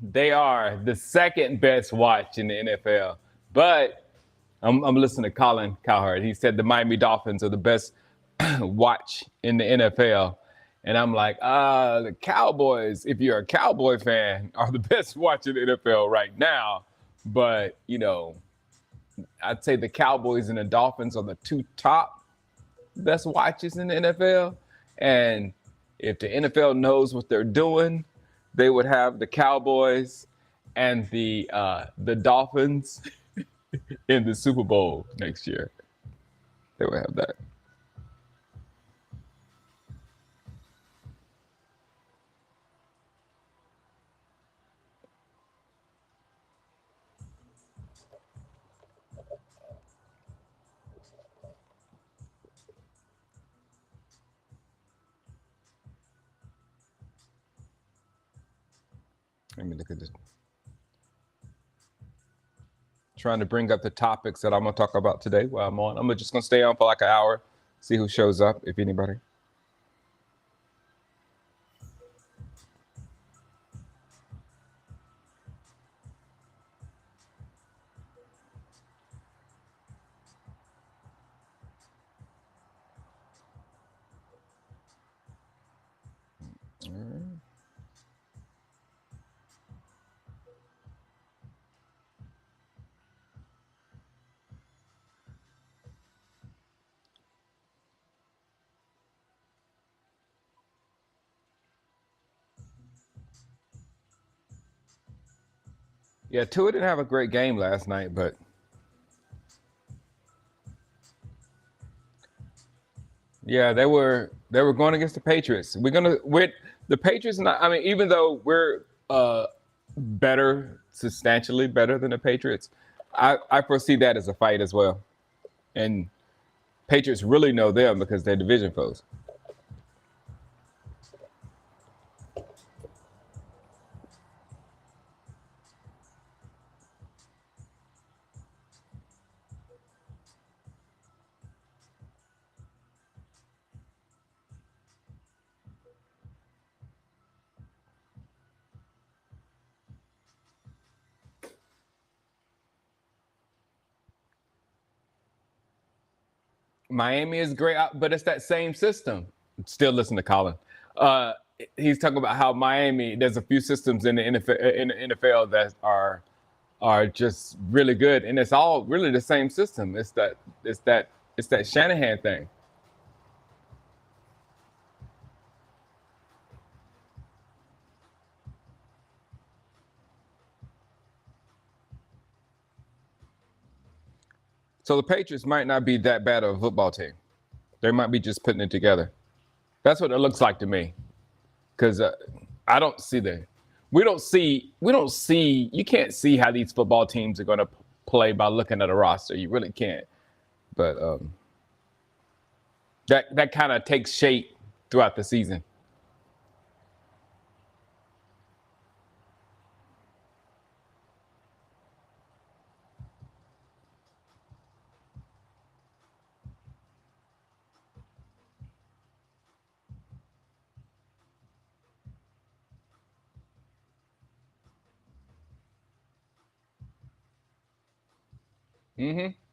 They are the second best watch in the NFL. But I'm listening to Colin Cowherd. He said the Miami Dolphins are the best watch in the NFL. And I'm like, the Cowboys, if you're a Cowboy fan, are the best watch in the NFL right now. But, I'd say the Cowboys and the Dolphins are the two top best watches in the NFL. And if the NFL knows what they're doing, they would have the Cowboys and the Dolphins in the Super Bowl next year. They would have that. Let me look at this. Trying to bring up the topics that I'm gonna talk about today while I'm on. I'm just gonna stay on for like an hour, see who shows up, if anybody. Yeah, Tua didn't have a great game last night, but yeah, they were going against the Patriots. We're gonna with the Patriots. Not, I mean, even though we're better, substantially better than the Patriots, I foresee that as a fight as well. And Patriots really know them because they're division foes. Miami is great, but it's that same system. Still listen to Colin. Uh, he's talking about how Miami. There's a few systems in the NFL that are just really good, and it's all really the same system. It's that Shanahan thing. So the Patriots might not be that bad of a football team. They might be just putting it together. That's what it looks like to me. Because I don't see the we don't see you can't see how these football teams are going to play by looking at a roster. You really can't. But that kind of takes shape throughout the season.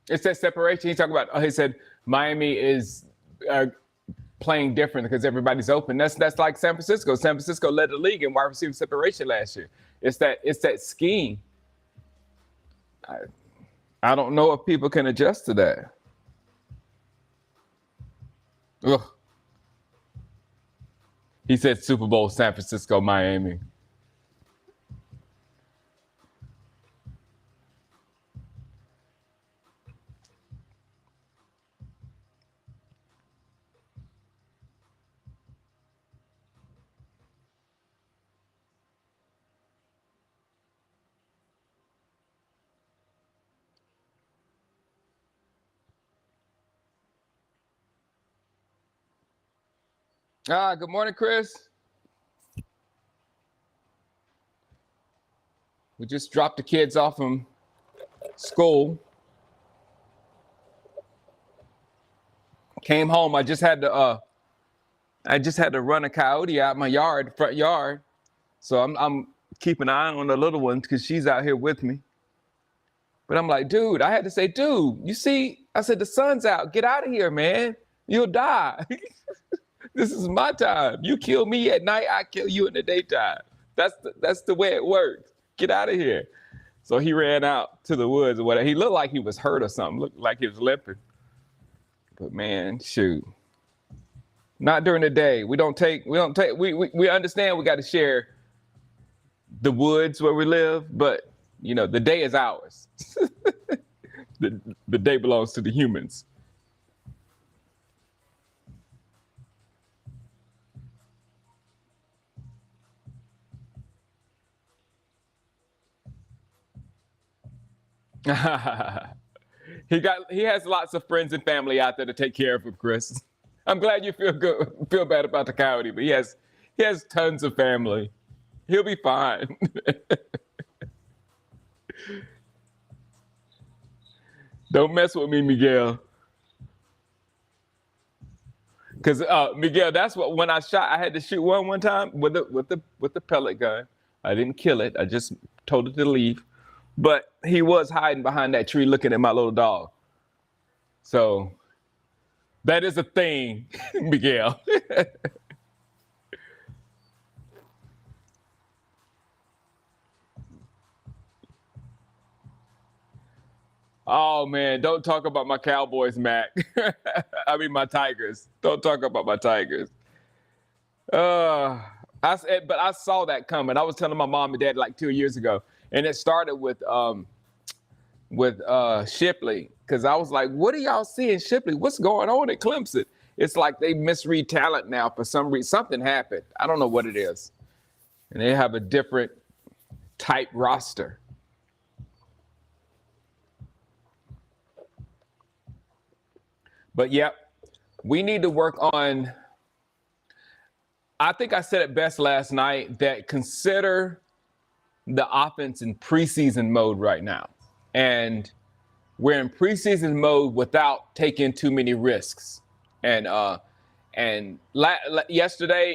It's that separation. He talked about. Oh, he said Miami is uh, playing different because everybody's open. That's like San Francisco. San Francisco led the league in wide receiver separation last year. It's that scheme. I, I don't know if people can adjust to that. Ugh. He said Super Bowl San Francisco Miami. Good morning, Chris. We just dropped the kids off from school. Came home. I just had to I just had to run a coyote out my yard, front yard. So I'm keeping an eye on the little one because she's out here with me. But I'm like, dude, I had to say, dude, you see, I said, the sun's out. Get out of here, man. You'll die. This is my time. You kill me at night, I kill you in the daytime. That's the way it works. Get out of here. So he ran out to the woods or whatever. He looked like he was hurt or something. Looked like he was limping. But man, shoot. Not during the day. We understand we got to share the woods where we live, but you know, the day is ours. The day belongs to the humans. He has lots of friends and family out there to take care of him, Chris. I'm glad you feel bad about the coyote, but he has tons of family. He'll be fine. Don't mess with me, Miguel. Because Miguel, that's what when I shot, I had to shoot one time with the pellet gun. I didn't kill it. I just told it to leave. But he was hiding behind that tree looking at my little dog. So that is a thing, Miguel. Oh man, don't talk about my Cowboys, Mac. I mean my Tigers. Don't talk about my Tigers. Uh, but I saw that coming. I was telling my mom and dad like 2 years ago, and it started with Shipley, because I was like, "What are y'all seeing, Shipley? What's going on at Clemson?" It's like they misread talent now for some reason. Something happened. I don't know what it is, and they have a different type roster. But yeah, we need to work on. I think I said it best last night that consider the offense in preseason mode right now. And we're in preseason mode without taking too many risks. Yesterday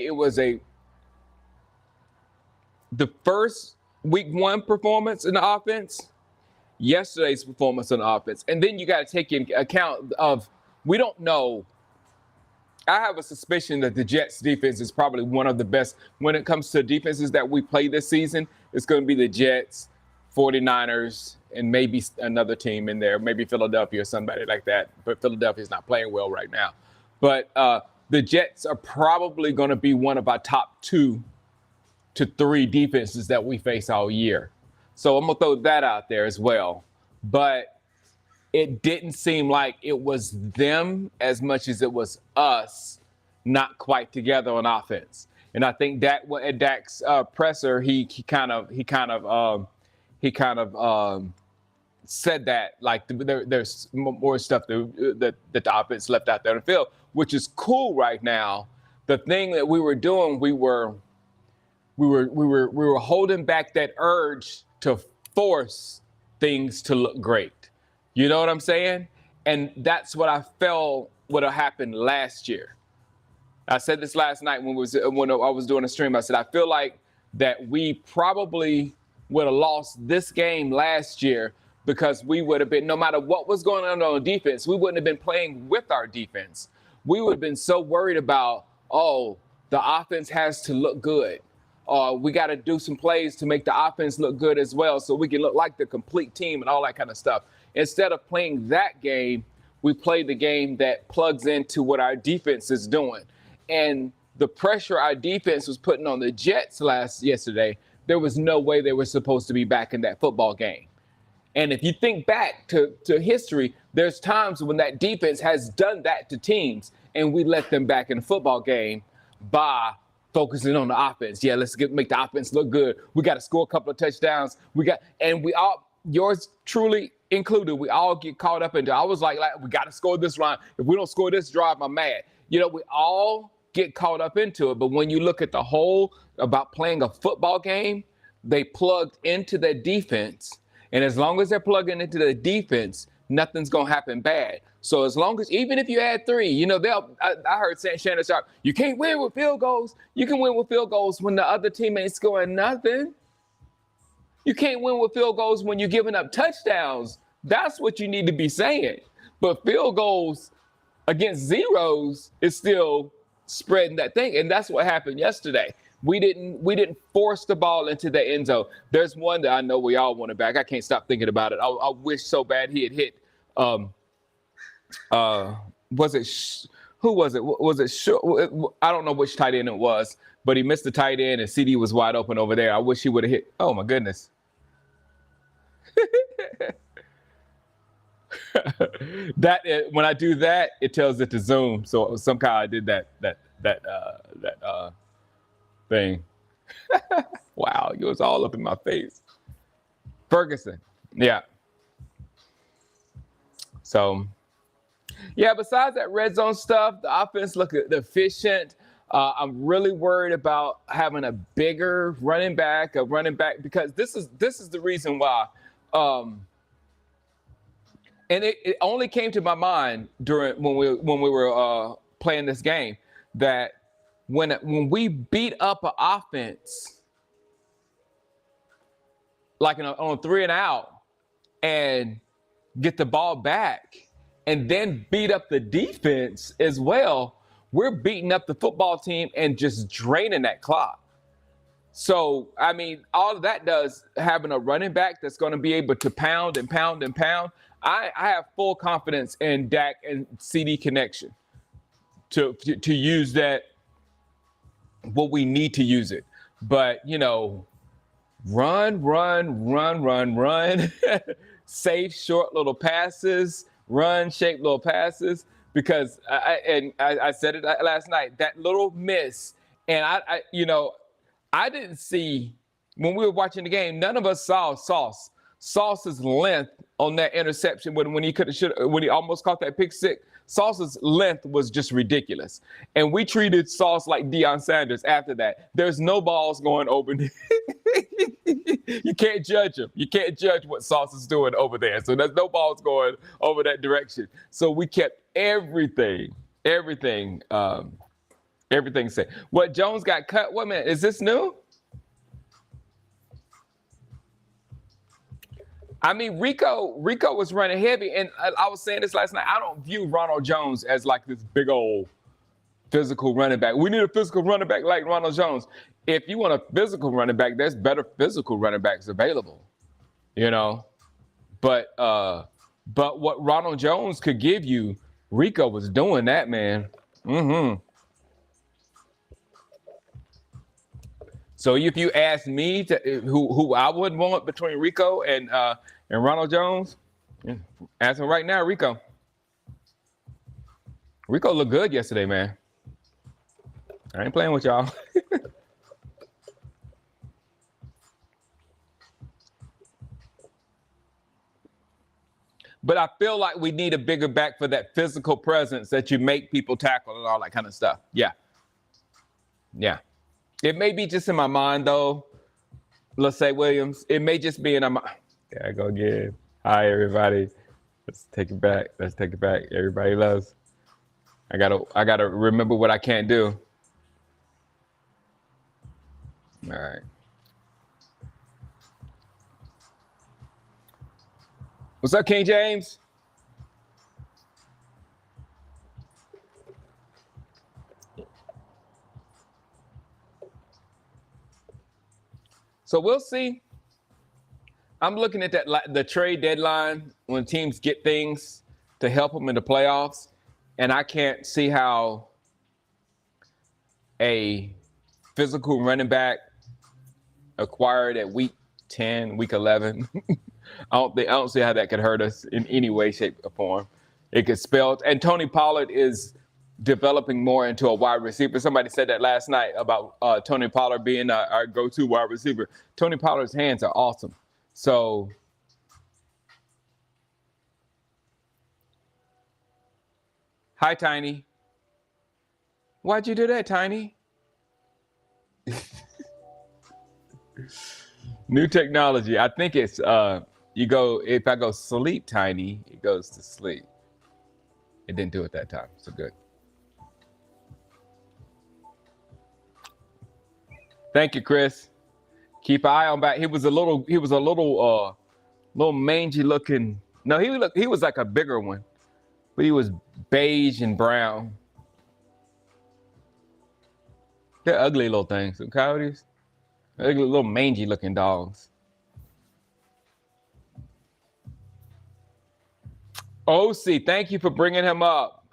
it was the first week one performance in the offense, yesterday's performance on the offense. And then you got to take into account of, we don't know. I have a suspicion that the Jets defense is probably one of the best when it comes to defenses that we play this season. It's going to be the Jets, 49ers, and maybe another team in there, maybe Philadelphia or somebody like that. But Philadelphia's not playing well right now. But the Jets are probably going to be one of our top 2 to 3 defenses that we face all year. So I'm going to throw that out there as well. But it didn't seem like it was them as much as it was us not quite together on offense. And I think that at Dak's presser, he kind of said that, like there's more stuff that the offense left out there on the field, which is cool right now. The thing that we were doing, we were holding back that urge to force things to look great. You know what I'm saying? And that's what I felt would have happened last year. I said this last night when I was doing a stream. I said, I feel like that we probably would have lost this game last year because we would have been, no matter what was going on defense, we wouldn't have been playing with our defense. We would have been so worried about, oh, the offense has to look good. We got to do some plays to make the offense look good as well so we can look like the complete team and all that kind of stuff. Instead of playing that game, we play the game that plugs into what our defense is doing. And the pressure our defense was putting on the Jets yesterday, there was no way they were supposed to be back in that football game. And if you think back to history, there's times when that defense has done that to teams, and we let them back in the football game by focusing on the offense. Yeah, let's make the offense look good. We got to score a couple of touchdowns. We all, yours truly included, we all get caught up into. I was like we got to score this round. If we don't score this drive, I'm mad. You know, we all get caught up into it. But when you look at the whole about playing a football game, they plugged into their defense. And as long as they're plugging into the defense, nothing's gonna happen bad. So as long as, even if you add 3, I heard Shannon Sharp, you can't win with field goals. You can win with field goals when the other team ain't scoring nothing. You can't win with field goals when you're giving up touchdowns. That's what you need to be saying. But field goals against zeros is still spreading that thing. And that's what happened yesterday. We didn't force the ball into the end zone. There's one that I know we all want it back. I can't stop thinking about it. I wish so bad he had hit. Who was it? Was it? I don't know which tight end it was, but he missed the tight end and CD was wide open over there. I wish he would have hit. Oh my goodness. When I do that, it tells it to zoom. So somehow I did that thing. Wow, it was all up in my face. Ferguson, yeah. So, yeah. Besides that red zone stuff, the offense looked efficient. I'm really worried about having a bigger running back, because this is the reason why. And it only came to my mind when we were playing this game, that when we beat up an offense like on 3 and out and get the ball back and then beat up the defense as well, we're beating up the football team and just draining that clock. So, I mean, all of that does, having a running back that's going to be able to pound and pound and pound. I have full confidence in Dak and CD connection to use that, what we need to use it. But, run, safe, short little passes, run, shape little passes, because I said it last night, that little miss. And I didn't see, when we were watching the game, none of us saw Sauce's length on that interception when he almost caught that pick six. Sauce's length was just ridiculous. And we treated Sauce like Deion Sanders after that. There's no balls going over. You can't judge him. You can't judge what Sauce is doing over there. So there's no balls going over that direction. So we kept everything safe. What, Jones got cut? What, man, is this new? I mean, Rico was running heavy, and I was saying this last night. I don't view Ronald Jones as like this big old physical running back. We need a physical running back like Ronald Jones. If you want a physical running back, there's better physical running backs available, But what Ronald Jones could give you, Rico was doing that, man. Mm-hmm. So if you ask me who I would want between Rico and Ronald Jones, as of right now, Rico looked good yesterday, man. I ain't playing with y'all. But I feel like we need a bigger back for that physical presence that you make people tackle and all that kind of stuff. Yeah. It may be just in my mind, though. Let's say Williams. It may just be in my mind. There I go again. Hi, everybody. Let's take it back. Everybody loves. I gotta remember what I can't do. All right. What's up, King James? So we'll see. I'm looking at the trade deadline when teams get things to help them in the playoffs, and I can't see how a physical running back acquired at week 10, week 11. I don't see how that could hurt us in any way, shape, or form. It could spell. And Tony Pollard is developing more into a wide receiver. Somebody said that last night about Tony Pollard being our go-to wide receiver. Tony Pollard's hands are awesome. So hi, Tiny. Why'd you do that, Tiny? New technology. I think it's if I go sleep tiny, it goes to sleep. It didn't do it that time. So good. Thank you, Chris. Keep an eye on back. He was a little mangy looking. No, he was like a bigger one, but he was beige and brown. They're ugly little things. Some coyotes. Ugly little mangy looking dogs. OC, thank you for bringing him up.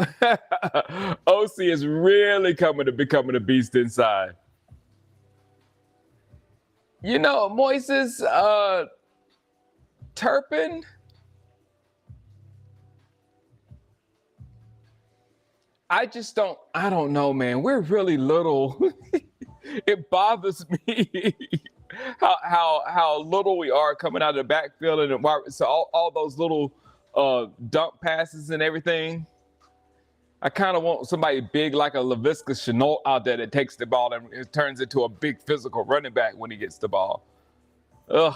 OC is really becoming a beast inside. You know, Moises, Turpin. I don't know, man. We're really little. It bothers me how little we are coming out of the backfield, and so all those little dump passes and everything. I kind of want somebody big like a Laviska Shenault out there that takes the ball and it turns into a big physical running back when he gets the ball. Ugh.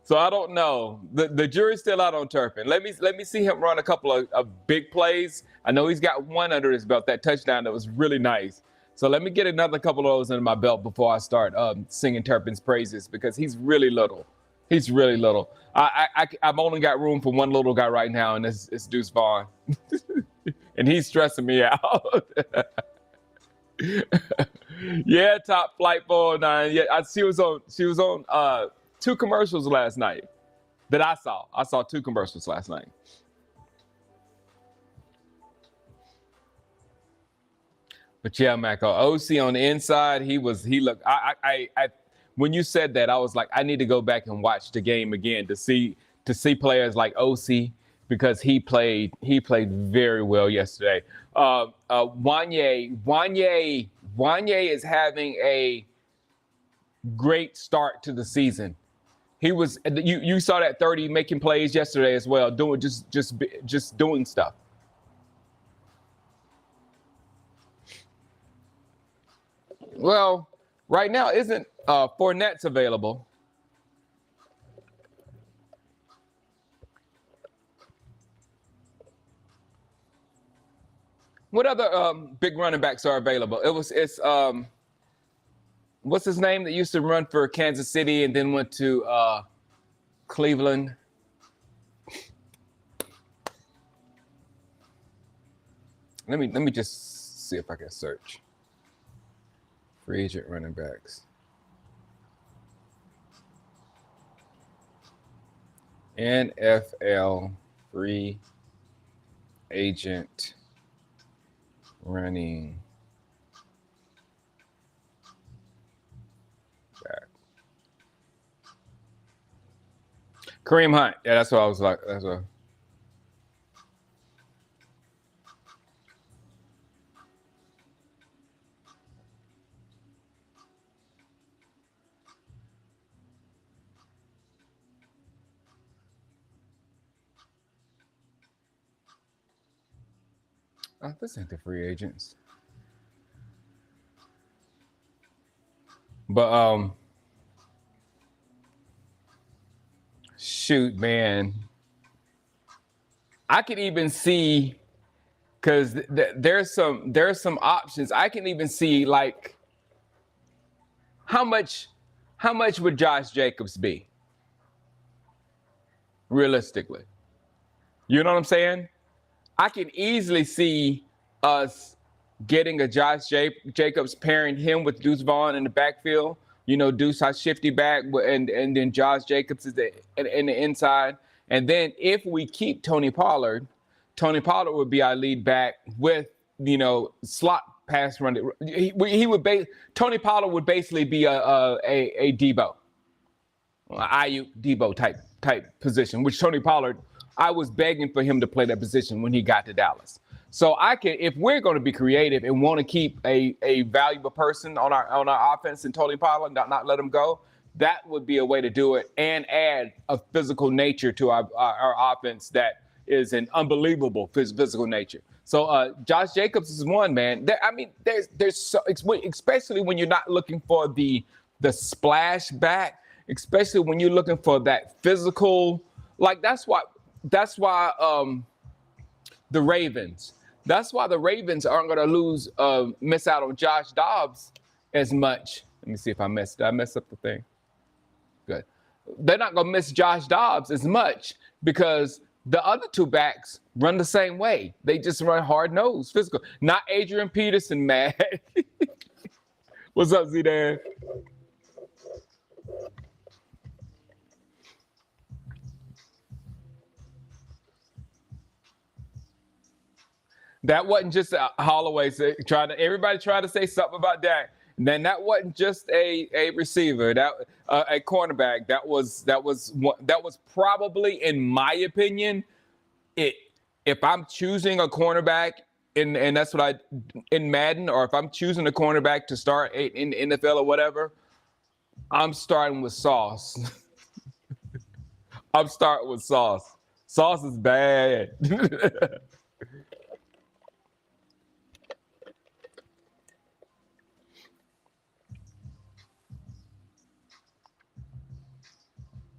So I don't know. The jury's still out on Turpin. Let me see him run a couple of big plays. I know he's got one under his belt, that touchdown that was really nice. So let me get another couple of those under my belt before I start singing Turpin's praises, because he's really little. He's really little. I've only got room for one little guy right now, and it's Deuce Vaughn. And he's stressing me out. Yeah, Top Flight 409. Yeah, she was on 2 commercials last night that I saw. I saw 2 commercials last night. But yeah, Mac, OC on the inside, he looked. When you said that, I was like, I need to go back and watch the game again to see players like OC, because he played very well yesterday. Wanye is having a great start to the season. He was you saw that 30 making plays yesterday as well, doing just doing stuff. Well, right now isn't Fournette's available. What other big running backs are available? It's what's his name that used to run for Kansas City and then went to Cleveland? Let me just see if I can search. Free agent running backs. NFL free agent running back. Kareem Hunt. Yeah, that's what I was like. That's what. Oh, this ain't the free agents. But shoot, man, I can even see, because there's some options. I can even see, like, how much would Josh Jacobs be realistically? You know what I'm saying? I can easily see us getting a Josh Jacobs, pairing him with Deuce Vaughn in the backfield. You know, Deuce has shifty back, and then Josh Jacobs is in the inside. And then if we keep Tony Pollard would be our lead back with, you know, slot pass running. Tony Pollard would basically be a Debo, Ayuk Debo type position, which Tony Pollard, I was begging for him to play that position when he got to Dallas. So if we're going to be creative and want to keep a valuable person on our offense and Tony Pollard, not let him go, that would be a way to do it and add a physical nature to our offense that is an unbelievable physical nature. So Josh Jacobs is one, man. There's so, especially when you're not looking for the splash back. especially when you're looking for that physical. Like that's why the Ravens. That's why the Ravens aren't going to miss out on Josh Dobbs as much. Let me see if did I mess up the thing? Good. They're not going to miss Josh Dobbs as much because the other two backs run the same way. They just run hard-nosed, physical. Not Adrian Peterson, man. What's up, Z-Dan? That wasn't just Holloway everybody tried to say something about that. And then that wasn't just a receiver, that a cornerback. That was probably, in my opinion, it. If I'm choosing a cornerback and that's what in Madden, or if I'm choosing a cornerback to start in the NFL or whatever, I'm starting with Sauce. I'm starting with Sauce. Sauce is bad.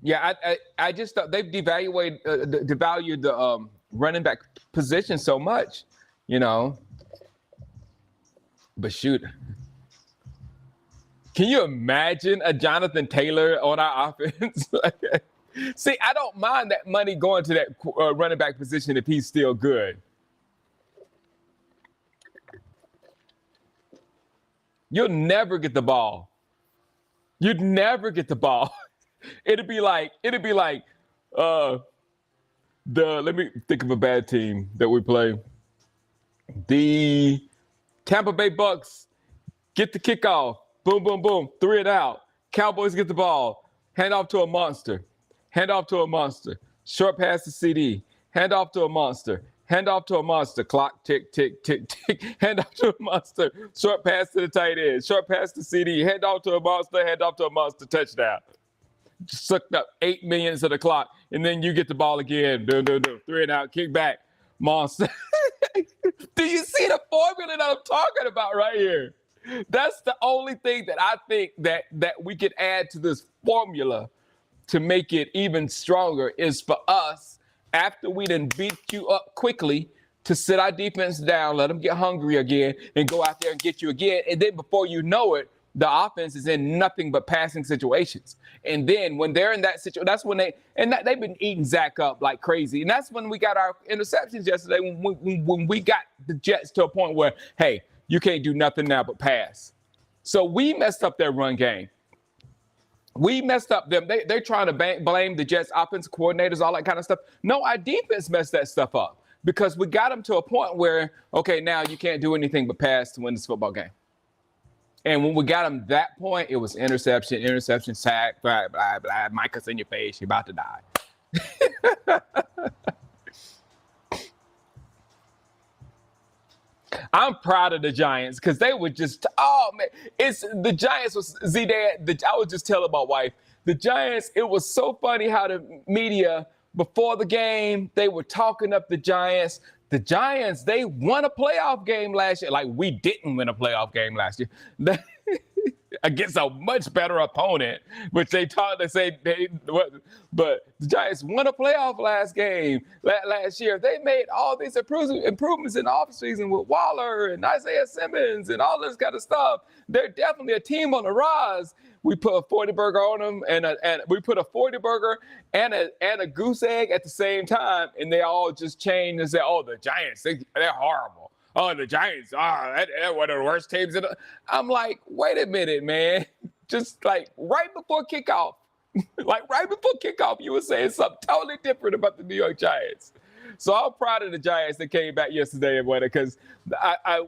Yeah, I just thought they've devalued the running back position so much, you know. But shoot, can you imagine a Jonathan Taylor on our offense? See, I don't mind that money going to that running back position if he's still good. You'll never get the ball. You'd never get the ball. It'd be like let me think of a bad team that we play. The Tampa Bay Bucks get the kickoff. Boom, boom, boom. 3 and out. Cowboys get the ball. Hand off to a monster. Hand off to a monster. Short pass to CD. Hand off to a monster. Hand off to a monster. Clock, tick, tick, tick, tick. Hand off to a monster. Short pass to the tight end. Short pass to CD. Hand off to a monster. Hand off to a monster. Touchdown. Sucked up 8 minutes of the clock, and then you get the ball again. 3 and out. Kick back. Monster. Do you see the formula that I'm talking about right here? That's the only thing that I think that we could add to this formula to make it even stronger is for us, after we done beat you up quickly, to sit our defense down, let them get hungry again, and go out there and get you again. And then before you know it, the offense is in nothing but passing situations. And then when they're in that situation, that's when they've been eating Zach up like crazy. And that's when we got our interceptions yesterday, when we got the Jets to a point where, hey, you can't do nothing now but pass. So we messed up their run game. We messed up them. They're trying to blame the Jets offensive coordinators, all that kind of stuff. No, our defense messed that stuff up because we got them to a point where, okay, now you can't do anything but pass to win this football game. And when we got him that point, it was interception, sack, blah, blah, blah. Micah's in your face. You're about to die. I'm proud of the Giants because they were just, oh, man. The Giants was, Z-Dad, I was just telling my wife, the Giants, it was so funny how the media, before the game, they were talking up the Giants. The Giants, they won a playoff game last year. Like, we didn't win a playoff game last year. Against a much better opponent, which they say, but the Giants won a playoff last year. They made all these improvements in the offseason with Waller and Isaiah Simmons and all this kind of stuff. They're definitely a team on the rise. We put a 40 burger on them, and we put a 40 burger and a goose egg at the same time, and they all just changed and said, "Oh, the Giants, they're horrible. Oh, the Giants, they're one of the worst teams." I'm like, wait a minute, man. Just like right before kickoff, you were saying something totally different about the New York Giants. So I'm proud of the Giants that came back yesterday and won it because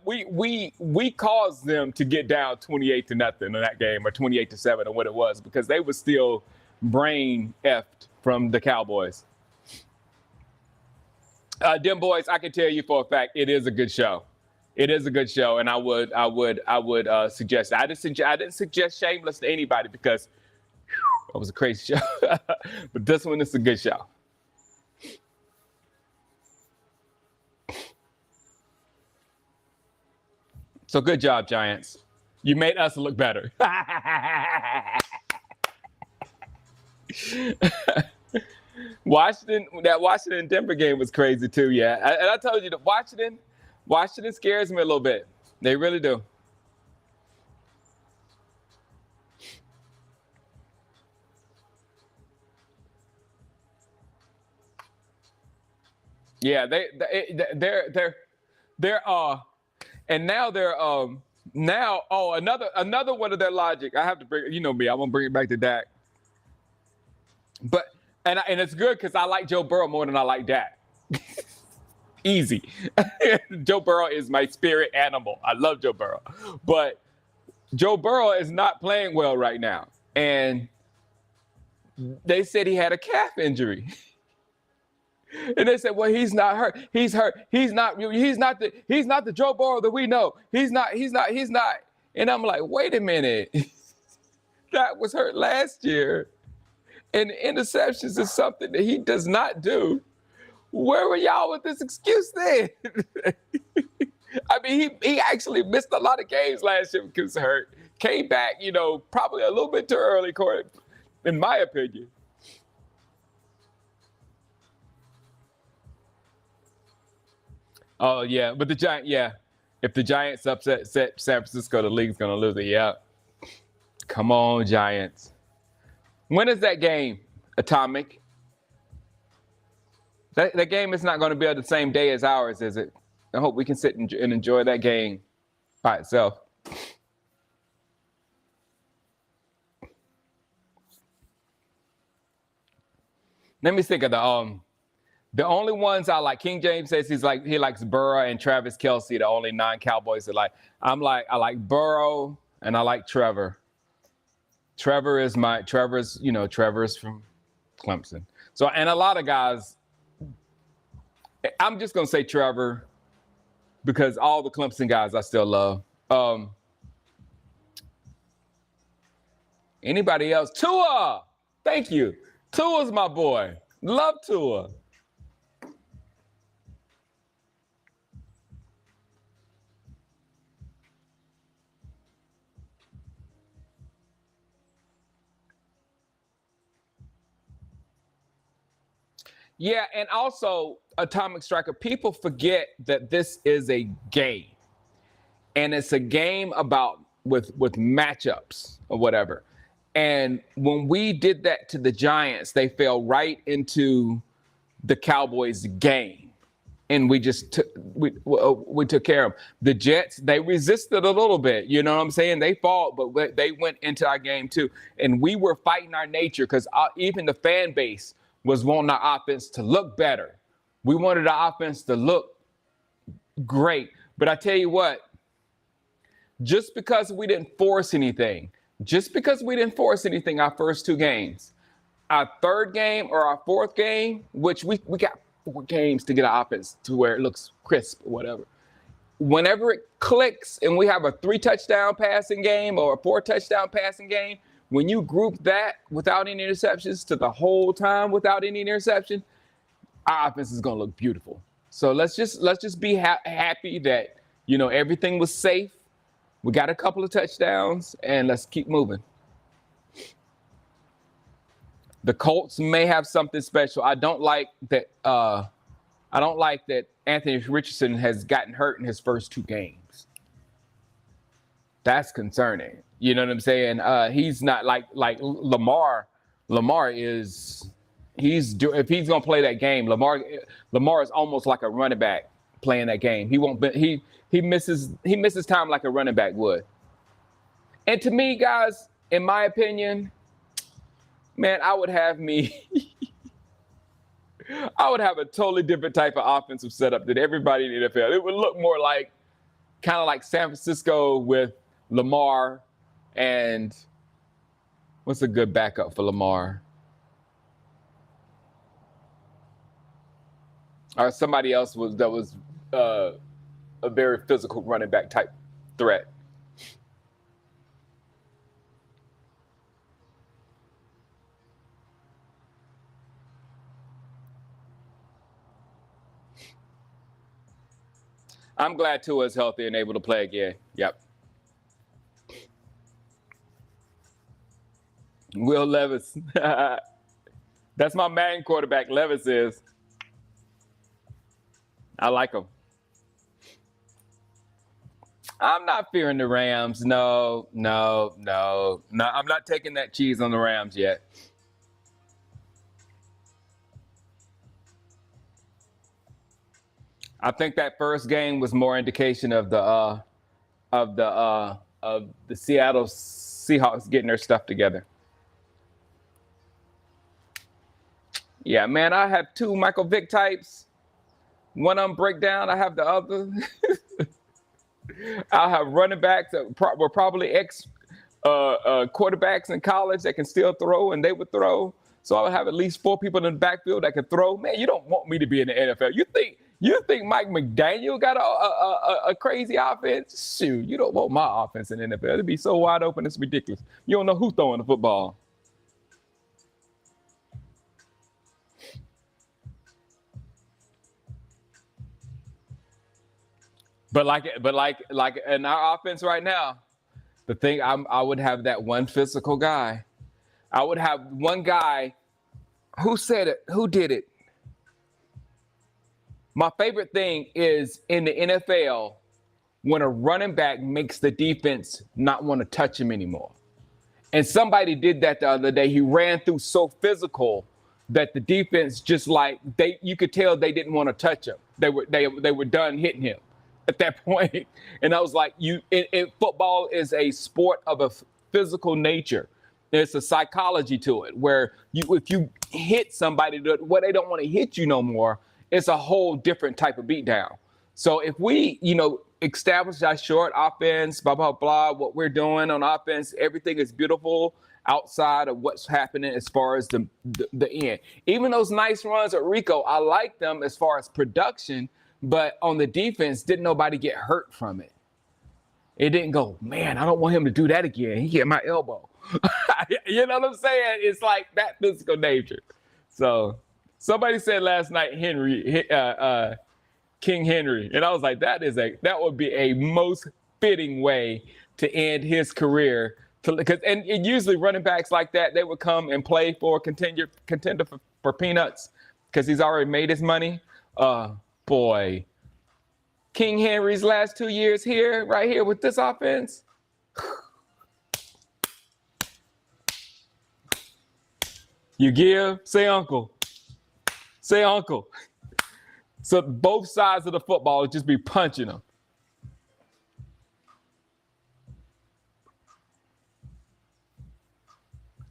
we caused them to get down 28-0 in that game, or 28-7 or what it was, because they were still brain effed from the Cowboys. Dim boys, I can tell you for a fact it is a good show. It is a good show, and I would suggest. I didn't suggest Shameless to anybody because it was a crazy show, but this one is a good show. So good job, Giants. You made us look better. Washington Denver game was crazy too. Yeah, and I told you that Washington scares me a little bit. They really do. Yeah, they're and now they're now another one of their logic. I have to bring me. I'm gonna bring it back to Dak, but and it's good because I like Joe Burrow more than I like Dak. Easy. Joe Burrow is my spirit animal. I love Joe Burrow, but Joe Burrow is not playing well right now, and they said he had a calf injury. And they said, "Well, he's not hurt. He's hurt. He's not. He's not the Joe Burrow that we know. He's not. He's not. He's not." And I'm like, "Wait a minute. That was hurt last year, and interceptions is something that he does not do. Where were y'all with this excuse then?" I mean, he actually missed a lot of games last year because he hurt. Came back, probably a little bit too early, in my opinion. Oh yeah, but yeah. If the Giants upset San Francisco, the league's gonna lose it. Yeah. Come on, Giants. When is that game, Atomic? That game is not going to be on the same day as ours, is it? I hope we can sit and enjoy that game by itself. Let me think of the only ones I like. King James says he likes Burrow and Travis Kelce, the only non-Cowboys that like. I like Burrow and I like Trevor. Trevor's from Clemson. So and a lot of guys. I'm just gonna say Trevor because all the Clemson guys I still love. Anybody else? Tua. Thank you. Tua's my boy. Love Tua. Yeah, and also Atomic Striker, people forget that this is a game. And it's a game about with matchups or whatever. And when we did that to the Giants, they fell right into the Cowboys game. And we just we took care of them. The Jets, they resisted a little bit. You know what I'm saying? They fought, but they went into our game too. And we were fighting our nature because even the fan base was wanting our offense to look better. We wanted our offense to look great. But I tell you what, just because we didn't force anything our first two games, our third game or our fourth game, which we got 4 games to get our offense to where it looks crisp or whatever. Whenever it clicks and we have a 3-touchdown passing game or a 4-touchdown passing game, when you group that without any interceptions to the whole time without any interception, our offense is going to look beautiful. So let's just be happy that everything was safe. We got a couple of touchdowns, and let's keep moving. The Colts may have something special. I don't like that. I don't like that Anthony Richardson has gotten hurt in his first 2 games. That's concerning. You know what I'm saying? He's not like Lamar. Lamar is if he's gonna play that game. Lamar is almost like a running back playing that game. He won't. He misses time like a running back would. And to me, guys, in my opinion, man, I would have a totally different type of offensive setup than everybody in the NFL. It would look more like kind of like San Francisco with Lamar and what's a good backup for Lamar? Or somebody else that was a very physical running back type threat. I'm glad Tua is healthy and able to play again. Yep. Will Levis. That's my main quarterback. Levis is. I like him. I'm not fearing the Rams. No, no, no, no. I'm not taking that cheese on the Rams yet. I think that first game was more indication of the Seattle Seahawks getting their stuff together. Yeah, man, I have two Michael Vick types. One of them break down. I have the other. I'll have running backs that were probably ex quarterbacks in college that can still throw, and they would throw. So I'll have at least four people in the backfield that can throw. Man, you don't want me to be in the NFL. You think Mike McDaniel got a crazy offense? Shoot, you don't want my offense in the NFL. It'd be so wide open, it's ridiculous. You don't know who's throwing the football. But like in our offense right now, the thing I would have that one physical guy. I would have one guy. Who said it? Who did it? My favorite thing is in the NFL when a running back makes the defense not want to touch him anymore. And somebody did that the other day. He ran through so physical that the defense just like you could tell they didn't want to touch him. They were done hitting him at that point. And I was like, football is a sport of a physical nature. There's a psychology to it where if you hit somebody where they don't want to hit you no more, it's a whole different type of beatdown. So if we, establish our short offense, blah, blah, blah, what we're doing on offense, everything is beautiful outside of what's happening as far as the end. Even those nice runs at Rico, I like them as far as production, but on the defense, didn't nobody get hurt from it. It didn't go, man, I don't want him to do that again. He hit my elbow. You know what I'm saying? It's like that physical nature. So somebody said last night, King Henry, and I was like, that would be a most fitting way to end his career. And usually running backs like that, they would come and play for a contender for peanuts because he's already made his money. Boy, King Henry's last 2 years right here with this offense. You give, say uncle. Say uncle. So both sides of the football would just be punching them.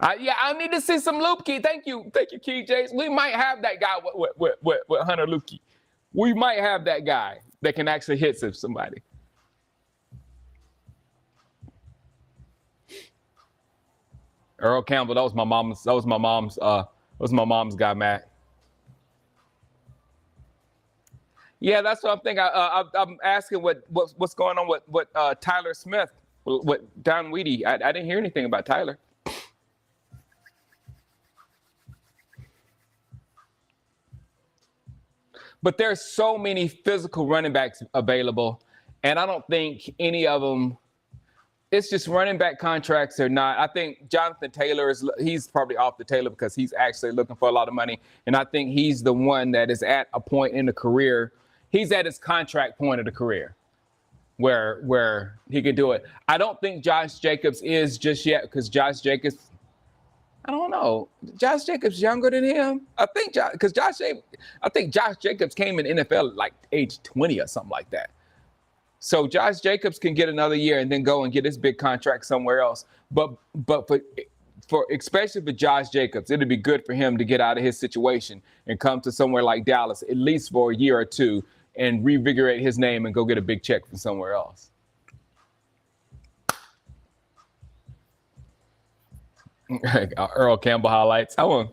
I need to see some Lupke. Thank you, Key James. We might have that guy with Hunter Lupke. We might have that guy that can actually hit somebody. Earl Campbell, that was my mom's guy, Matt. Yeah, that's what I'm thinking. I'm asking what's going on with Tyler Smith, with Don Weedy. I didn't hear anything about Tyler. But there's so many physical running backs available, and I don't think any of them. It's just running back contracts are not. I think Jonathan Taylor he's probably off the Taylor because he's actually looking for a lot of money, and I think he's the one that is at a point in the career. He's at his contract point of the career where he can do it. I don't think Josh Jacobs is just yet because Josh Jacobs. I don't know. Josh Jacobs younger than him. I think Josh Jacobs came in NFL at like age 20 or something like that. So Josh Jacobs can get another year and then go and get his big contract somewhere else. But for especially for Josh Jacobs, it'd be good for him to get out of his situation and come to somewhere like Dallas at least for a year or two and revigorate his name and go get a big check from somewhere else. Earl Campbell highlights. I won't.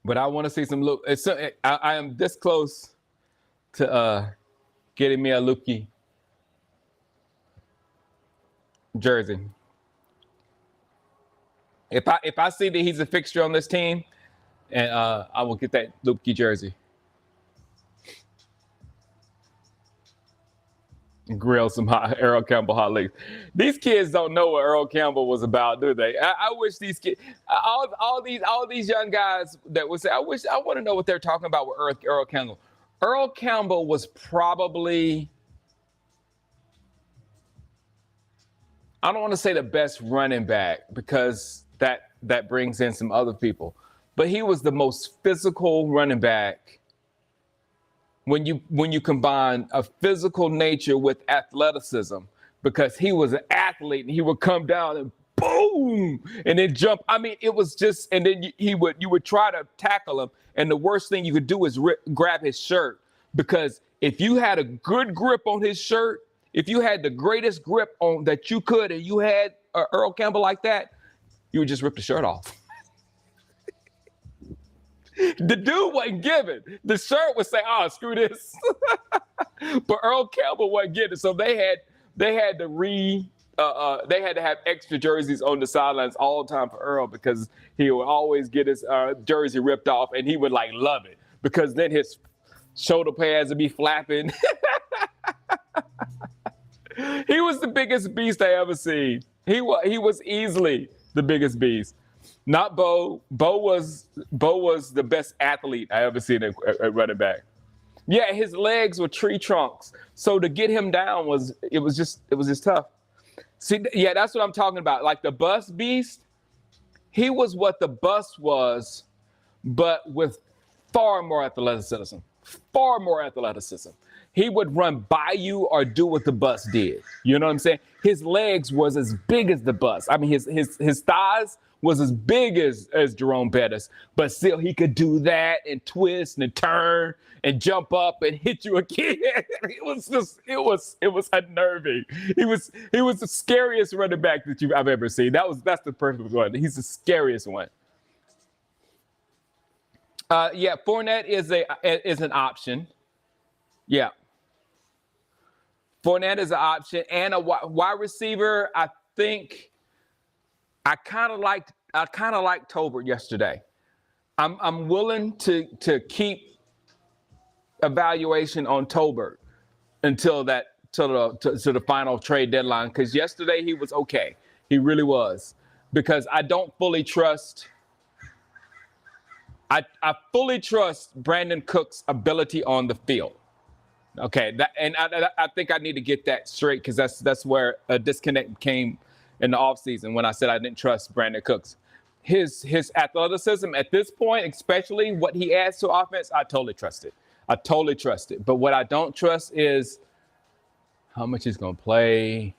But I want to see some look. I am this close to getting me a Lukey jersey. If I see that he's a fixture on this team, and I will get that Lupke jersey. Grill some hot Earl Campbell hot links. These kids don't know what Earl Campbell was about, do they? I wish these kids, all these young guys that would say, I want to know what they're talking about with Earl Campbell. Earl Campbell was probably, I don't want to say the best running back because that brings in some other people, but he was the most physical running back when you combine a physical nature with athleticism, because he was an athlete and he would come down and boom and then jump. I mean, it was just, and then you would try to tackle him, and the worst thing you could do is grab his shirt, because if you had a good grip on his shirt, if you had the greatest grip on that you could, and you had Earl Campbell like that, you would just rip the shirt off. The dude wasn't giving. The shirt would say, "Oh, screw this," but Earl Campbell wasn't getting it. So they had to have extra jerseys on the sidelines all the time for Earl, because he would always get his jersey ripped off, and he would like love it, because then his shoulder pads would be flapping. He was the biggest beast I ever seen. He was easily the biggest beast. Not Bo. Bo was the best athlete I ever seen at running back. Yeah, his legs were tree trunks. So to get him down was just tough. See, yeah, that's what I'm talking about. Like the bus beast, he was what the bus was, but with far more athleticism. Far more athleticism. He would run by you or do what the bus did. You know what I'm saying? His legs was as big as the bus. I mean, his thighs was as big as Jerome Bettis, but still he could do that and twist and turn and jump up and hit you again. It was unnerving. He was the scariest running back that I've ever seen. That's the perfect one. He's the scariest one. Yeah, Fournette is an option. Yeah. Fournette is an option, and a wide receiver. I think I kind of liked Tolbert yesterday. I'm willing to keep evaluation on Tolbert until the final trade deadline, because yesterday he was okay. He really was, because I don't fully trust. I fully trust Brandon Cook's ability on the field. Okay, I think I need to get that straight, because that's where a disconnect came in the offseason when I said I didn't trust Brandon Cooks. His athleticism at this point, especially what he adds to offense, I totally trust it. But what I don't trust is how much he's going to play.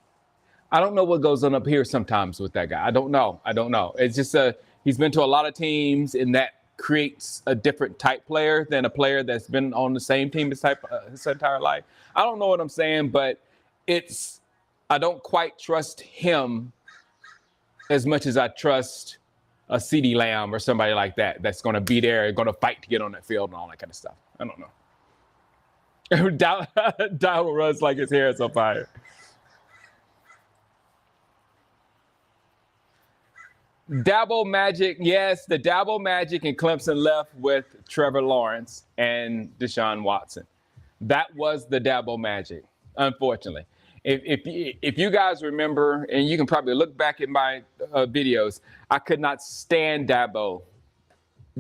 I don't know what goes on up here sometimes with that guy. I don't know. It's just he's been to a lot of teams, and that creates a different type player than a player that's been on the same team his entire life. I don't know what I'm saying, but I don't quite trust him as much as I trust a CeeDee Lamb or somebody like that that's going to be there, going to fight to get on that field and all that kind of stuff. I don't know. Donald runs like his hair is on fire. Dabo Magic, yes, the Dabo Magic and Clemson left with Trevor Lawrence and Deshaun Watson. That was the Dabo Magic, unfortunately. If you guys remember, and you can probably look back at my videos, I could not stand Dabo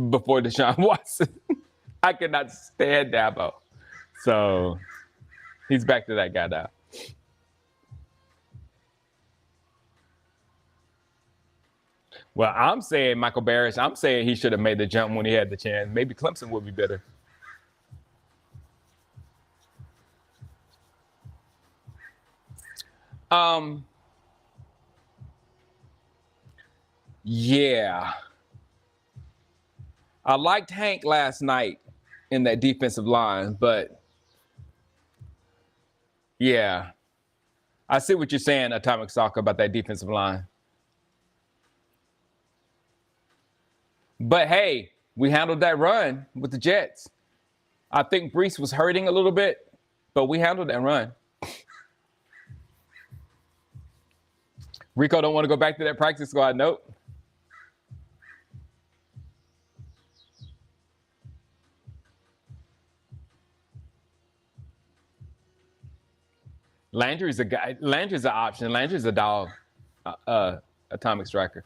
before Deshaun Watson. I could not stand Dabo. So he's back to that guy now. Well, I'm saying Michael Barrett. I'm saying he should have made the jump when he had the chance. Maybe Clemson would be better. Yeah. I liked Hank last night in that defensive line, but yeah. I see what you're saying, Atomic Soccer, about that defensive line. But hey, we handled that run with the Jets. I think Brees was hurting a little bit, but we handled that run. Rico don't want to go back to that practice squad. Nope. Landry's a guy. Landry's an option. Landry's a dog. Atomic striker.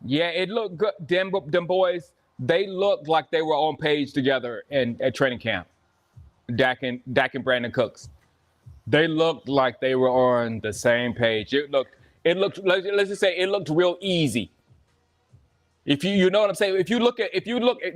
Yeah, it looked good. Them boys, they looked like they were on page together in at training camp. Dak and Brandon Cooks. They looked like they were on the same page. It looked. Let's just say it looked real easy. If you know what I'm saying. If you look,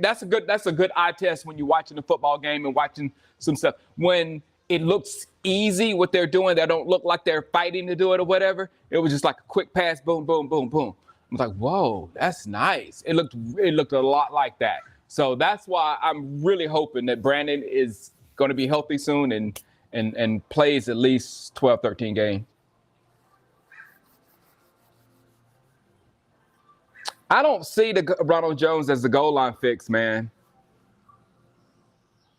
that's a good eye test when you're watching a football game and watching some stuff. When it looks easy, what they're doing, they don't look like they're fighting to do it or whatever. It was just like a quick pass, boom, boom, boom, boom. I was like, whoa, that's nice. It looked a lot like that. So that's why I'm really hoping that Brandon is going to be healthy soon and plays at least 12, 13 games. I don't see the Ronald Jones as the goal line fix, man.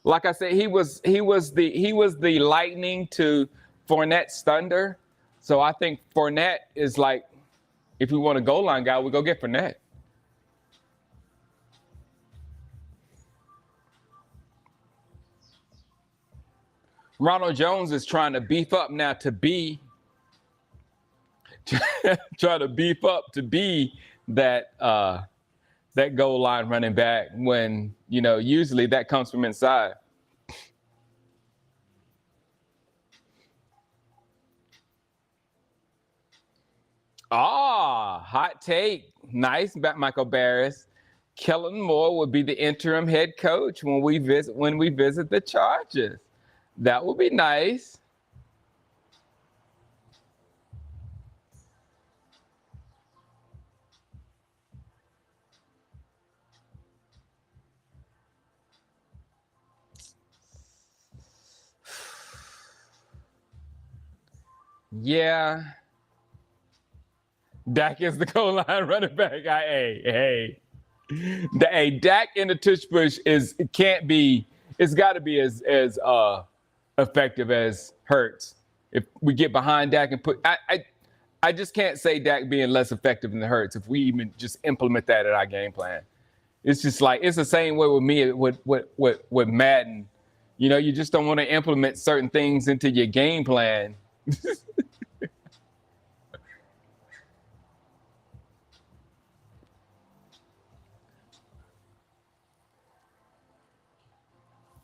Like I said, he was the lightning to Fournette's thunder. So I think Fournette is like, if we want a goal line guy, we go get Fournette. Ronald Jones is trying to beef up now to be trying to beef up to be that goal line running back when usually that comes from inside. Hot take. Nice, Michael Barris. Kellen Moore would be the interim head coach when we visit the Chargers. That would be nice. Yeah, Dak is the goal line running back. Hey, Dak in the tush push it can't be. It's got to be as effective as Hurts. If we get behind Dak and I just can't say Dak being less effective than Hurts if we even just implement that in our game plan. It's just like it's the same way with me with Madden. You just don't want to implement certain things into your game plan.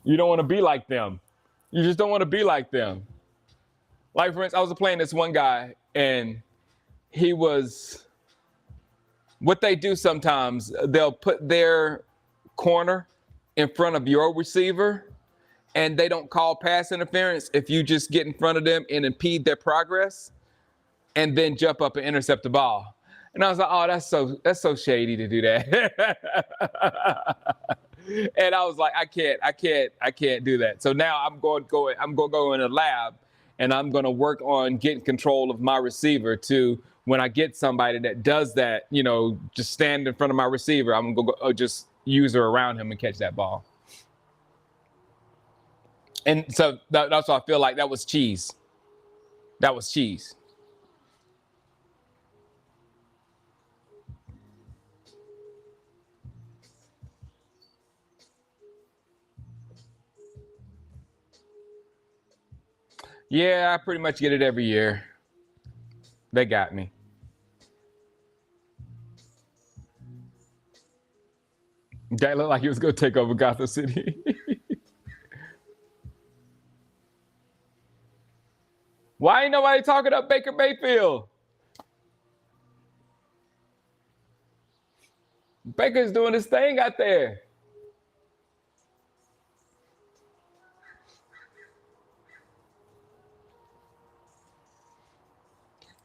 You don't want to be like them. You just don't want to be like them. Like, for instance, I was playing this one guy, and he was, what they do sometimes, they'll put their corner in front of your receiver, and they don't call pass interference if you just get in front of them and impede their progress, and then jump up and intercept the ball. And I was like, oh, that's so shady to do that. And I was like, I can't do that. So now I'm going to go in a lab, and I'm going to work on getting control of my receiver to when I get somebody that does that, just stand in front of my receiver, I'm going to go just use her around him and catch that ball. And so that's why I feel like that was cheese. That was cheese. Yeah, I pretty much get it every year. They got me. Guy looked like he was going to take over Gotham City. Why ain't nobody talking up Baker Mayfield? Baker's doing his thing out there.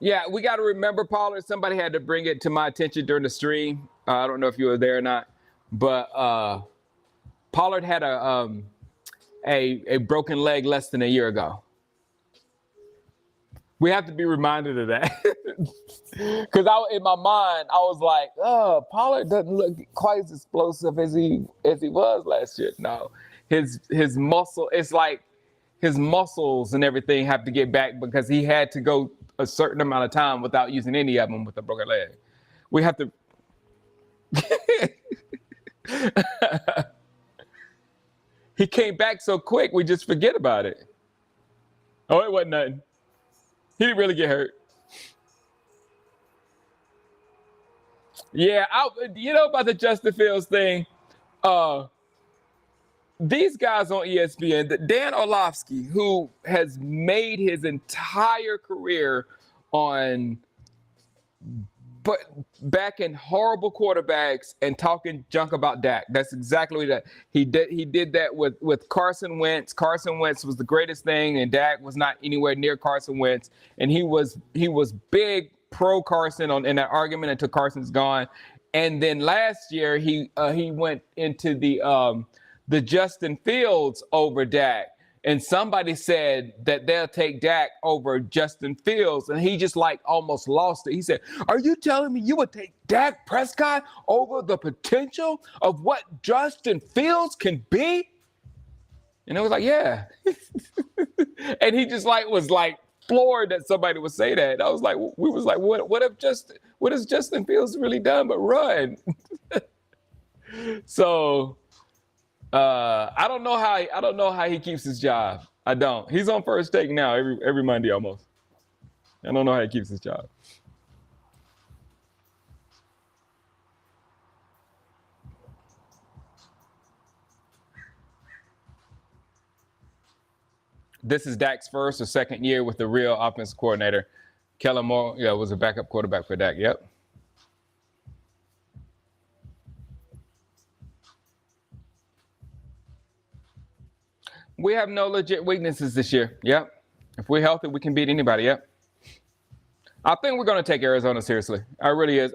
Yeah, we got to remember, Pollard. Somebody had to bring it to my attention during the stream. I don't know if you were there or not, but Pollard had a broken leg less than a year ago. We have to be reminded of that because in my mind I was like, "Oh, Pollard doesn't look quite as explosive as he was last year." No, his muscle. It's like his muscles and everything have to get back because he had to go a certain amount of time without using any of them with a broken leg. We have to. He came back so quick, we just forget about it. Oh, it wasn't nothing. He didn't really get hurt. Yeah, you know about the Justin Fields thing? Uh, these guys on ESPN, Dan Orlovsky, who has made his entire career on but backing horrible quarterbacks and talking junk about Dak. That's exactly what he did. He did that with Carson Wentz. Carson Wentz was the greatest thing, and Dak was not anywhere near Carson Wentz. And he was big pro Carson in that argument until Carson's gone. And then last year he went into the Justin Fields over Dak. And somebody said that they'll take Dak over Justin Fields, and he just like almost lost it. He said, "Are you telling me you would take Dak Prescott over the potential of what Justin Fields can be?" And it was like, yeah. And he just like was like floored that somebody would say that. I was like, we was like, what has Justin Fields really done but run? So I don't know how he keeps his job. I don't. He's on First Take now every Monday almost. I don't know how he keeps his job. This is Dak's first or second year with the real offensive coordinator. Kellen Moore, was a backup quarterback for Dak. Yep. We have no legit weaknesses this year. Yep. If we're healthy, we can beat anybody. Yep. I think we're going to take Arizona seriously. I really is.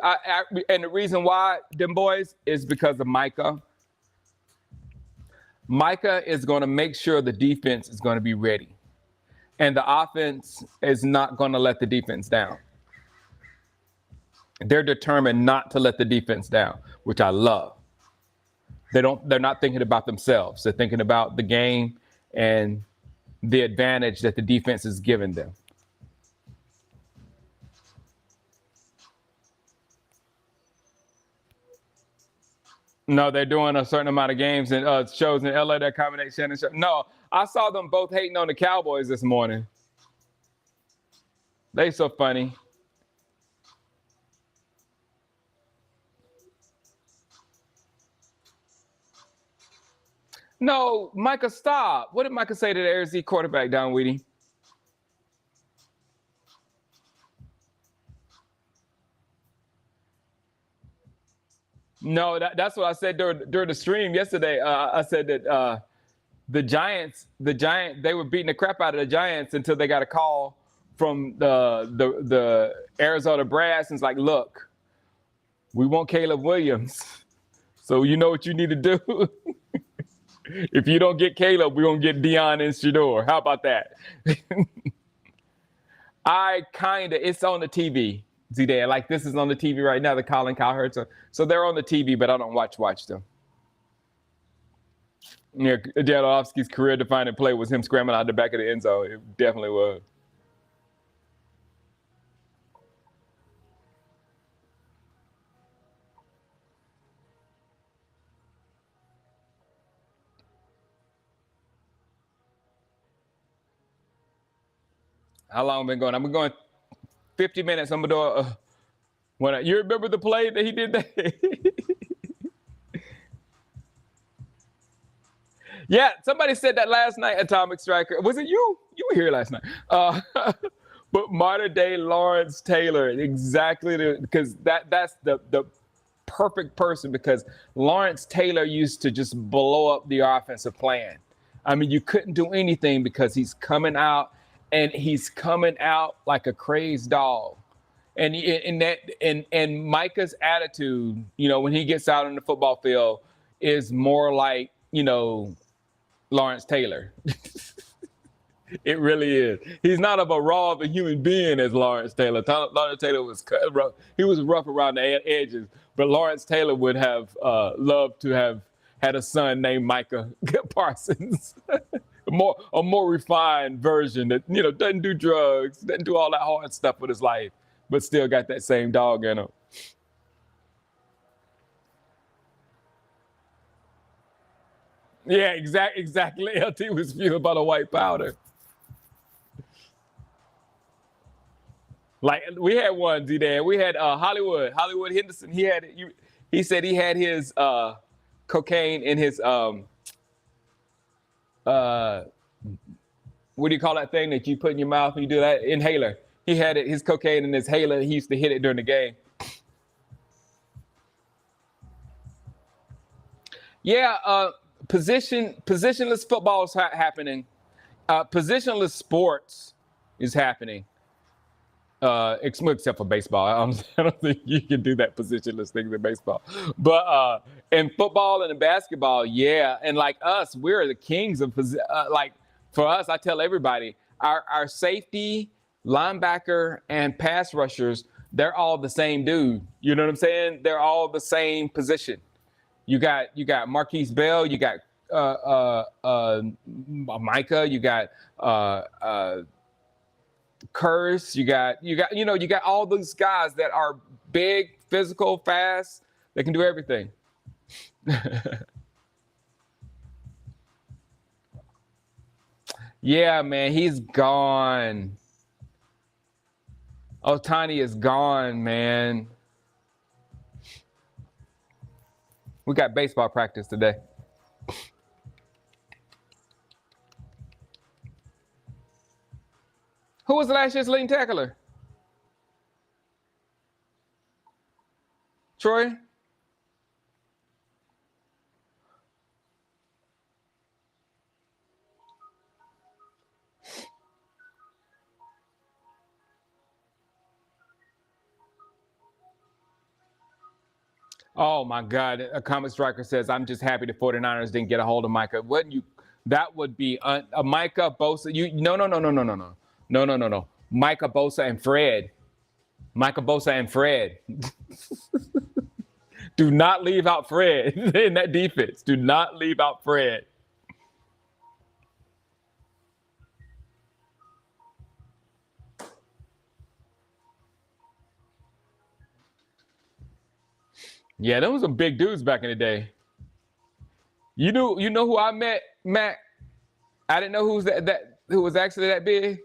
And the reason why, them boys, is because of Micah. Micah is going to make sure the defense is going to be ready. And the offense is not going to let the defense down. They're determined not to let the defense down, which I love. They're not thinking about themselves. They're thinking about the game and the advantage that the defense is giving them. No, they're doing a certain amount of games and shows in LA that accommodate Shannon Sharpe. No, I saw them both hating on the Cowboys this morning. They so funny. No, Micah, stop. What did Micah say to the Arizona quarterback, Don Weedy? No, that's what I said during the stream yesterday. I said that the Giants, they were beating the crap out of the Giants until they got a call from the Arizona Brass, and it's like, look, we want Caleb Williams, so you know what you need to do. If you don't get Caleb, we're gonna get Dion and Shador. How about that? It's on the TV. Z-Dad, like this is on the TV right now, the Colin Cowherd. So they're on the TV, but I don't watch them. Yeah, Jadowski's career-defining play was him scrambling out the back of the end zone. It definitely was. How long have I been going? I've been going 50 minutes. I'm gonna do you remember the play that he did that? Yeah, somebody said that last night, Atomic Striker. Was it you? You were here last night. But modern day Lawrence Taylor, exactly, because that's the perfect person, because Lawrence Taylor used to just blow up the offensive plan. I mean, you couldn't do anything because he's coming out like a crazed dog. And Micah's attitude, when he gets out on the football field, is more like, Lawrence Taylor. It really is. He's not of a raw of a human being as Lawrence Taylor. Lawrence Taylor was rough. He was rough around the edges, but Lawrence Taylor would have loved to have had a son named Micah Parsons. a more refined version that doesn't do drugs, doesn't do all that hard stuff with his life, but still got that same dog in him. Yeah, exactly. LT was fueled by the white powder. Like we had one, D-Dan. We had Hollywood Henderson. He said he had his cocaine in his uh what do you call that thing that you put in your mouth when you do that? Inhaler. He had his cocaine in his inhaler. He used to hit it during the game. Yeah, positionless football is happening. Positionless sports is happening. Except for baseball. I don't think you can do that positionless thing in baseball. But in football and in basketball, yeah. And like us, we're the kings of like for us, I tell everybody, our safety, linebacker, and pass rushers, they're all the same dude. You know what I'm saying? They're all the same position. You got Marquise Bell, you got Micah, you got Curse, you got all these guys that are big, physical, fast, they can do everything. Yeah, man, he's gone. Otani is gone, man. We got baseball practice today. Who was last year's leading tackler? Troy? Oh my God. A comic striker says, I'm just happy the 49ers didn't get a hold of Micah. Wouldn't you? That would be a Micah Bosa. No. Micah Bosa and Fred. Micah Bosa and Fred. Do not leave out Fred in that defense. Do not leave out Fred. Yeah, those were some big dudes back in the day. You know who I met, Matt? I didn't know who was actually that big.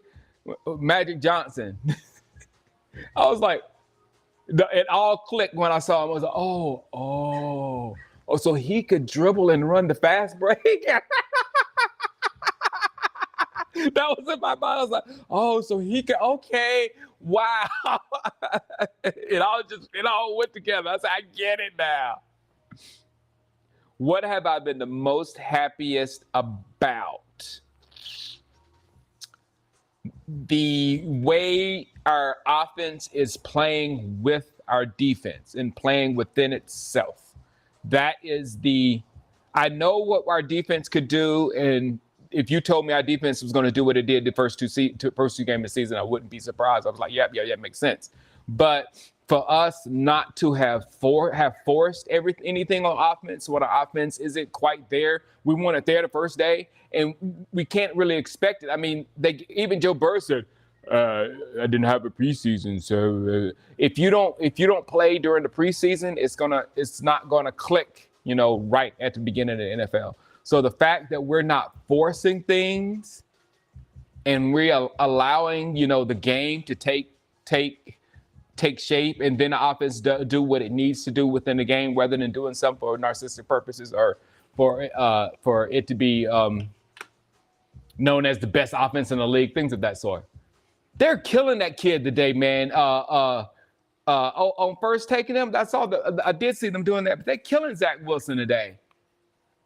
Magic Johnson. I was like, it all clicked when I saw him. I was like, oh, so he could dribble and run the fast break. That was in my mind. I was like, oh, so he can, okay, wow. It all went together. I said, I get it now. What have I been the most happiest about? The way our offense is playing with our defense and playing within itself. That is I know what our defense could do, and if you told me our defense was going to do what it did the first two games of the season, I wouldn't be surprised. I was like, yeah, makes sense. But for us not to have forced anything on offense, when our offense isn't quite there, we want it there the first day, and we can't really expect it. I mean, even Joe Burrow said, I didn't have a preseason, so if you don't play during the preseason, it's not gonna click, right at the beginning of the NFL. So the fact that we're not forcing things and we're allowing, the game to take shape, and then the offense do what it needs to do within the game, rather than doing something for narcissistic purposes or for it to be known as the best offense in the league, things of that sort. They're killing that kid today, man. On first taking them, I did see them doing that, but they're killing Zach Wilson today.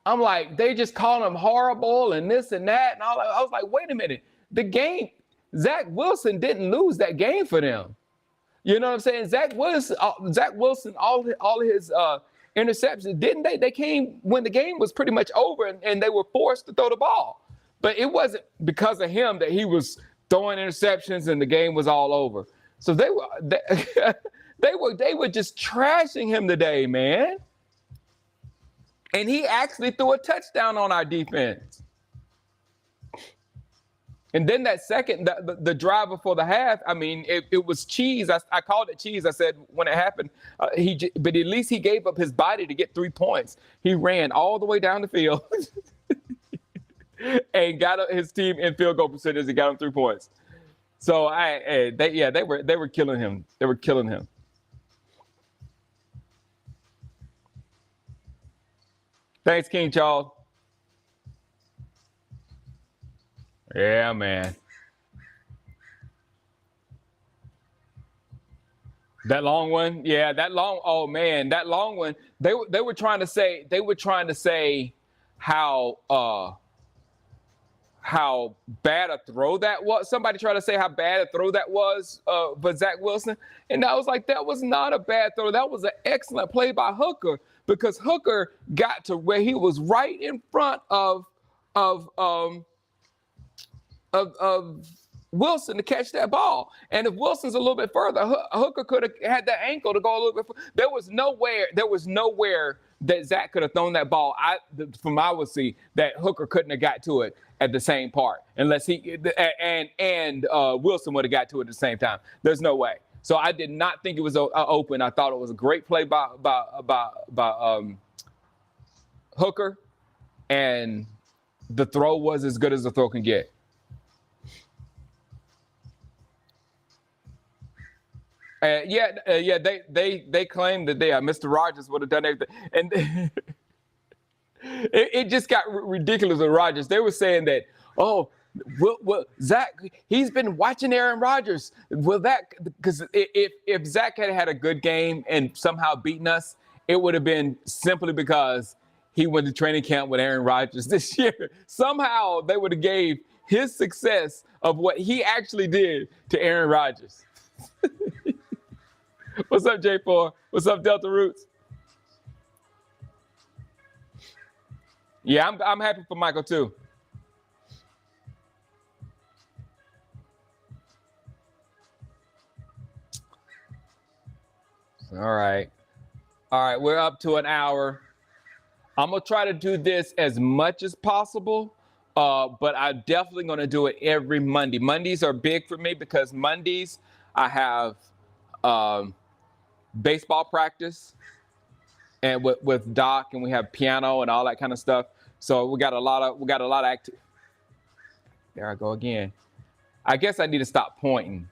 I'm like, they just call him horrible and this and that. And I was like, wait a minute. The game, Zach Wilson didn't lose that game for them. You know what I'm saying? Zach Wilson, all his interceptions, didn't they? They came when the game was pretty much over, and they were forced to throw the ball. But it wasn't because of him that he was throwing interceptions and the game was all over. So they were just trashing him today, man. And he actually threw a touchdown on our defense. And then that second, the drive before the half, I mean, it was cheese. I called it cheese. I said when it happened, but at least he gave up his body to get 3 points. He ran all the way down the field. and got his team in field goal percentage and got him 3 points. So they were killing him. They were killing him. Thanks, King Charles. Yeah, man. That long one, yeah, that long. Oh man, that long one. They were trying to say how bad a throw that was. Somebody tried to say how bad a throw that was, but Zach Wilson, and I was like, that was not a bad throw. That was an excellent play by Hooker because Hooker got to where he was right in front of Wilson to catch that ball. And if Wilson's a little bit further, Hooker could have had that ankle to go a little bit further. There was nowhere that Zach could have thrown that ball. From I would see that Hooker couldn't have got to it at the same part unless he and Wilson would have got to it at the same time. There's no way. So I did not think it was open. I thought it was a great play by Hooker, and the throw was as good as the throw can get. They claimed that Mr. Rogers would have done everything, and it just got ridiculous with Rogers. They were saying that, well, Zach, he's been watching Aaron Rodgers. Will that, because if Zach had a good game and somehow beaten us, it would have been simply because he went to training camp with Aaron Rodgers this year. Somehow they would have gave his success of what he actually did to Aaron Rodgers. What's up, J4? What's up, Delta Roots? Yeah, I'm happy for Michael too. All right, we're up to an hour. I'm gonna try to do this as much as possible, but I'm definitely gonna do it every Monday. Mondays are big for me because Mondays I have baseball practice and with Doc, and we have piano and all that kind of stuff. So we got a lot of activity. There I go again. I guess I need to stop pointing.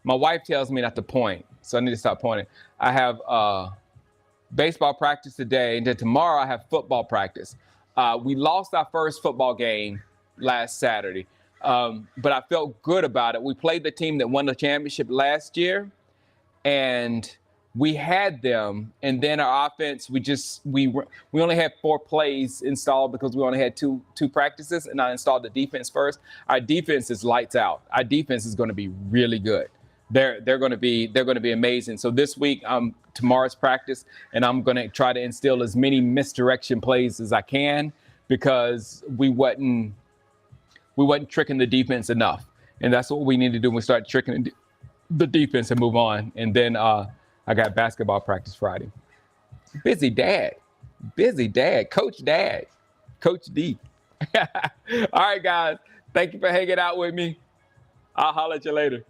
My wife tells me not to point, so I need to stop pointing. I have baseball practice today, and then tomorrow I have football practice. We lost our first football game last Saturday, but I felt good about it. We played the team that won the championship last year, and we had them, and then our offense, we only had 4 plays installed because we only had two practices, and I installed the defense first. Our defense is lights out. Our defense is going to be really good. They're going to be amazing. So this week, tomorrow's practice, and I'm going to try to instill as many misdirection plays as I can because we wasn't tricking the defense enough, and that's what we need to do when we start tricking the defense and move on. And then I got basketball practice Friday. Busy dad, Coach D. All right, guys. Thank you for hanging out with me. I'll holler at you later.